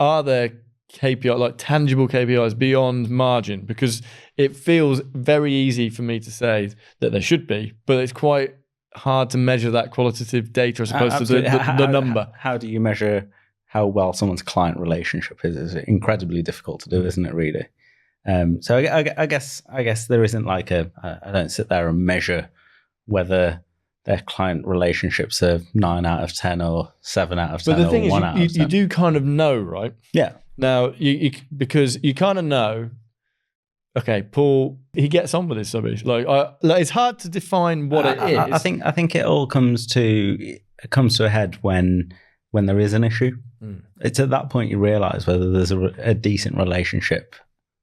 are there KPI, like tangible KPIs beyond margin? Because it feels very easy for me to say that there should be, but it's quite hard to measure that qualitative data as opposed to the number. How do you measure how well someone's client relationship is? It's incredibly difficult to do, isn't it, really? So I guess there isn't like I don't sit there and measure whether their client relationships are 9 out of 10 or 7 out of 10 or 1 out of 10. You do kind of know, right? Yeah. Now, because you kind of know, okay, Paul, he gets on with his subbies. Like it's hard to define what it is. I think it all comes to a head when there is an issue. It's at that point you realise whether there's a decent relationship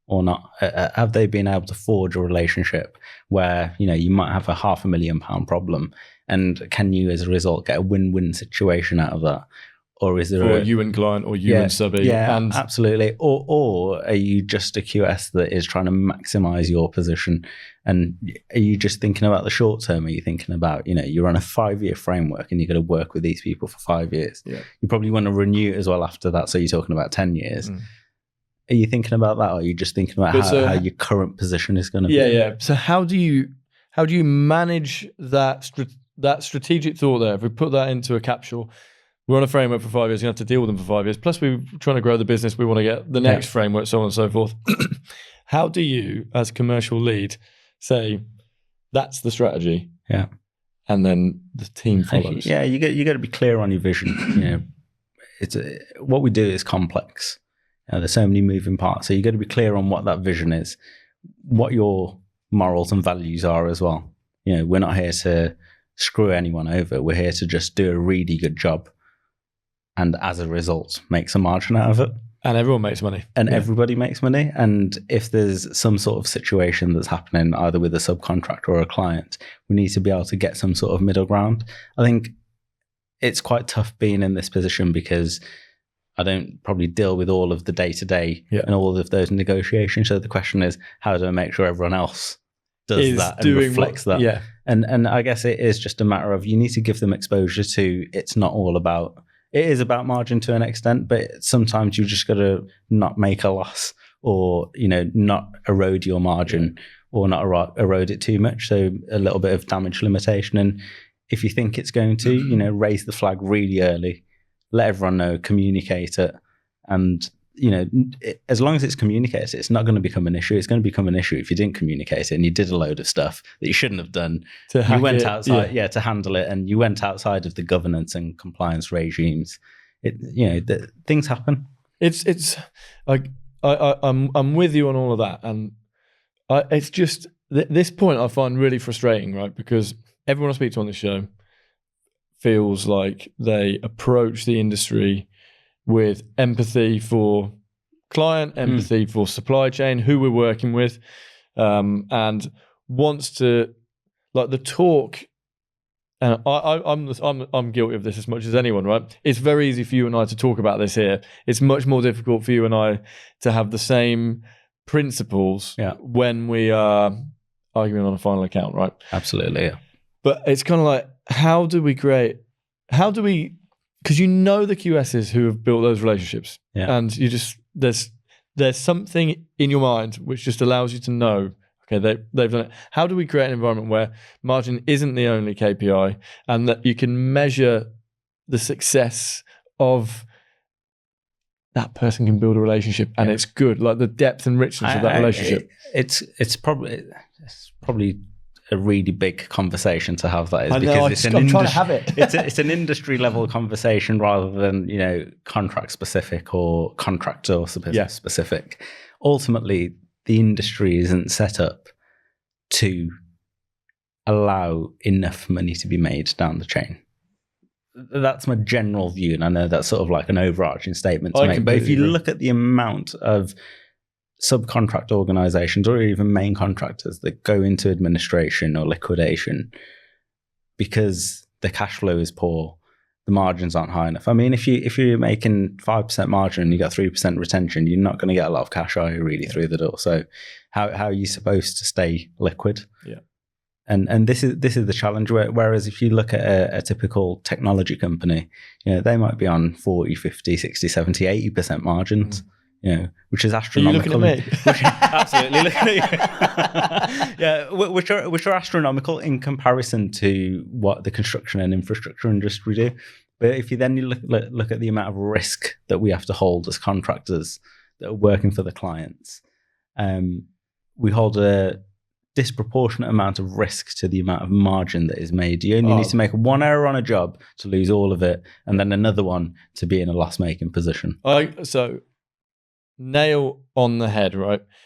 or not. Have they been able to forge a relationship where you might have a £500,000 problem, and can you as a result get a win-win situation out of that? Or is there for you and client, or you and subby? Yeah, absolutely. Or are you just a QS that is trying to maximize your position? And are you just thinking about the short term? Are you thinking about, you're on a 5-year framework and you're going to work with these people for 5 years? Yeah. You probably want to renew it as well after that. So you're talking about 10 years. Are you thinking about that, or are you just thinking about how your current position is going to be? Yeah. So how do you manage that strategic thought there? If we put that into a capsule, we're on a framework for 5 years, you have to deal with them for 5 years. Plus, we're trying to grow the business. We want to get the next framework, so on and so forth. How do you, as commercial lead, say that's the strategy? Yeah, and then the team follows. Yeah, you got to be clear on your vision. What we do is complex. There's so many moving parts, so you got to be clear on what that vision is, what your morals and values are as well. We're not here to screw anyone over. We're here to just do a really good job, and as a result, make some margin out of it. And everyone makes money. And everybody makes money. And if there's some sort of situation that's happening either with a subcontractor or a client, we need to be able to get some sort of middle ground. I think it's quite tough being in this position because I don't probably deal with all of the day-to-day and all of those negotiations. So the question is, how do I make sure everyone else does that and reflects that? Yeah. And I guess it is just a matter of, you need to give them exposure to, it's not all about, it is about margin to an extent, but sometimes you just got to not make a loss, or, not erode your margin, or not erode it too much. So a little bit of damage limitation. And if you think it's going to, raise the flag really early, let everyone know, communicate it. And, as long as it's communicated, it's not going to become an issue. It's going to become an issue if you didn't communicate it and you did a load of stuff that you shouldn't have done. You went outside, to handle it, and you went outside of the governance and compliance regimes. Things happen. It's like I'm with you on all of that, and it's just this point I find really frustrating, right? Because everyone I speak to on this show feels like they approach the industry with empathy for client, empathy for supply chain, who we're working with, and wants to, like, the talk. And I'm guilty of this as much as anyone, right? It's very easy for you and I to talk about this here. It's much more difficult for you and I to have the same principles when we are arguing on a final account, right? Absolutely, yeah. But it's kind of like, because the QSs who have built those relationships, and you just, there's something in your mind which just allows you to know, okay, they've done it. How do we create an environment where margin isn't the only KPI, and that you can measure the success of that person can build a relationship and it's good, like the depth and richness of that relationship? It's probably a really big conversation to have. That is, I'm trying to have it. it's an industry level conversation rather than contract specific or contractor specific. Ultimately, the industry isn't set up to allow enough money to be made down the chain. That's my general view, and I know that's sort of like an overarching statement to make. But if you look at the amount of subcontract organizations or even main contractors that go into administration or liquidation because the cash flow is poor, the margins aren't high enough. I mean, if you're making 5% margin and you got 3% retention, you're not going to get a lot of cash, are you, really, through the door? So how are you supposed to stay liquid? Yeah. And this is the challenge. Whereas if you look at a typical technology company, they might be on 40, 50, 60, 70, 80% margins. Which is astronomical. Are you looking at me? Absolutely looking at you. Yeah, which are astronomical in comparison to what the construction and infrastructure industry do. But if you then look at the amount of risk that we have to hold as contractors that are working for the clients, we hold a disproportionate amount of risk to the amount of margin that is made. You only need to make one error on a job to lose all of it, and then another one to be in a loss-making position. So nail on the head, right?